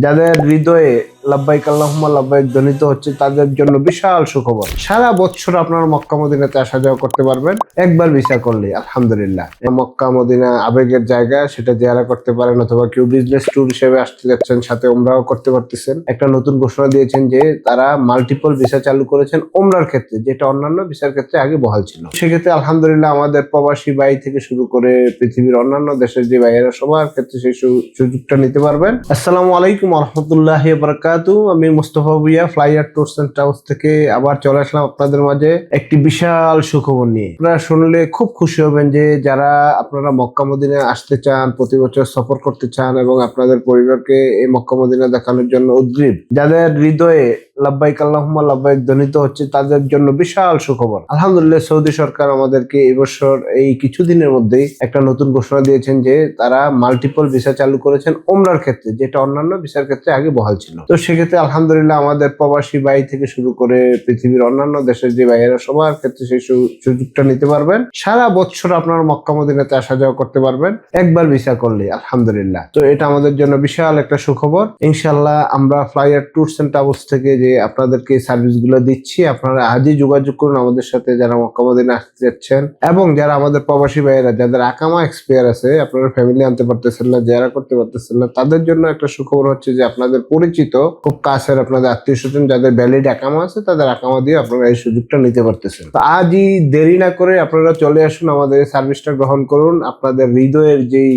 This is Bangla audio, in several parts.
যাদের হৃদয়ে লাব্বাইক আল্লাহুম্মা লাব্বাইক ধ্বনিত হচ্ছে তাদের জন্য বিশাল সুখবর। সারা বছর আপনারা মক্কা মদিনাতে আসা যাওয়া করতে পারবেন একবার ভিসা করলে। আলহামদুলিল্লাহ, মক্কা মদিনা আবেগের জায়গা, সেটা জিয়ারা করতে পারেন, অথবা কেউ বিজনেস ট্যুর হিসেবে আসতে যাচ্ছেন, সাথে ওমরাও করতে পারতেছেন। একটা নতুন ঘোষণা দিয়েছেন যে তারা মাল্টিপল ভিসা চালু করেছেন ওমরার ক্ষেত্রে, যেটা অন্যান্য ভিসার ক্ষেত্রে আগে বহাল ছিল। সেক্ষেত্রে আলহামদুলিল্লাহ আমাদের প্রবাসী ভাই থেকে শুরু করে পৃথিবীর অন্যান্য দেশের যে ভাইয়েরা সবার ক্ষেত্রে সেই সুযোগটা নিতে পারবেন। আসসালামু আলাইকুম ওয়া রাহমাতুল্লাহি ওয়া বারাকাতুহু। আমি Mustafa Bhuiyan flyer tours and travels থেকে আবার চলে আসলাম আপনাদের মাঝে একটি বিশাল সুখবর নিয়ে। আপনারা শুনলে খুব খুশি হবেন যে যারা আপনারা মক্কা মদিনায় আসতে চান, প্রতি বছর সফর করতে চান এবং আপনাদের পরিবারকে এই মক্কা মদিনা দেখানোর জন্য উদ্গ্রীব, যাদের হৃদয়ে লাব্বাইক আল্লাহুম্মা লাব্বাইক ধ্বনিত হচ্ছে তাদের জন্য বিশাল সুখবর। আলহামদুলিল্লাহ, সৌদি সরকার আমাদেরকে এই বছর এই কিছুদিনের মধ্যেই একটা নতুন ঘোষণা দিয়েছেন যে তারা মাল্টিপল ভিসা চালু করেছেন ওমরার ক্ষেত্রে, যেটা অন্যান্য ভিসার ক্ষেত্রে আগে বহাল ছিল। তো সেক্ষেত্রে আলহামদুলিল্লাহ আমাদের প্রবাসী ভাই থেকে শুরু করে পৃথিবীর অন্যান্য দেশের যে ভাইয়েরা সবার ক্ষেত্রে সেই সুযোগটা নিতে পারবেন। সারা বছর আপনারা মক্কা মদিনাতে আসা যাওয়া করতে পারবেন একবার ভিসা করলে। আলহামদুলিল্লাহ, তো এটা আমাদের জন্য বিশাল একটা সুখবর। ইনশাআল্লাহ আমরা ফ্লাইয়ার ট্যুরস এন্ড ট্রাভেলস থেকে যে আপনাদেরকে সার্ভিস গুলো দিচ্ছি, আপনারা আজই যোগাযোগ করুন আমাদের সাথে, যারা মক্কা মদিনা আসতে যাচ্ছেন এবং যারা আমাদের প্রবাসী ভাইয়েরা যাদের আকামা এক্সপায়ার আছে, আপনারা ফ্যামিলি আনতে পারতেছেন না, যারা করতে পারতেছেন না, তাদের জন্য একটা সুখবর হচ্ছে যে আপনাদের পরিচিত খুব কাছের আপনাদের আত্মীয় স্বজন যাদের ভ্যালিড আকামা আছে, তাদের আকামা দিয়ে আপনারা এই সুযোগটা নিতে পারতেছেন। তো আজই দেরি না করে আপনারা চলে আসুন, আমাদের এই সার্ভিসটা গ্রহণ করুন। আপনাদের হৃদয়ের যেই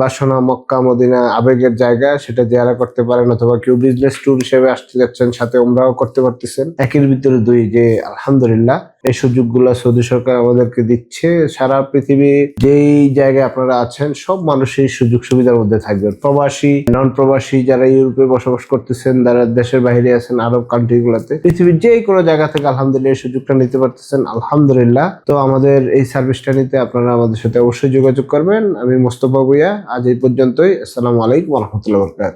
বাসনা মক্কা মদিনা আবেগের জায়গা, সেটা জিয়ারা করতে পারেন, অথবা কেউ বিজনেস ট্যুর হিসেবে আসতে যাচ্ছেন, সাথে ওমরাও করতে পারতেছেন। একের ভিতরে দুই, যে আলহামদুলিল্লাহ এই সুযোগগুলো সৌদি সরকার আমাদেরকে দিচ্ছে। সারা পৃথিবী যেই জায়গায় আপনারা আছেন সব মানুষ এই সুযোগ সুবিধার মধ্যে থাকবেন। প্রবাসী, নন প্রবাসী, যারা ইউরোপে বসবাস করতেছেন, যারা দেশের বাইরে আছেন, আরব কান্ট্রি গুলাতে, পৃথিবীর যে কোনো জায়গা থেকে আলহামদুলিল্লাহ এই সুযোগটা নিতে পারতেছেন। আলহামদুলিল্লাহ, তো আমাদের এই সার্ভিসটা নিতে আপনারা আমাদের সাথে অবশ্যই যোগাযোগ করবেন। আমি মুস্তাফা ভুঁইয়া, আজ এই পর্যন্তই। আসসালামু আলাইকুম ওয়া রাহমাতুল্লাহি ওয়া বারাকাতুহু।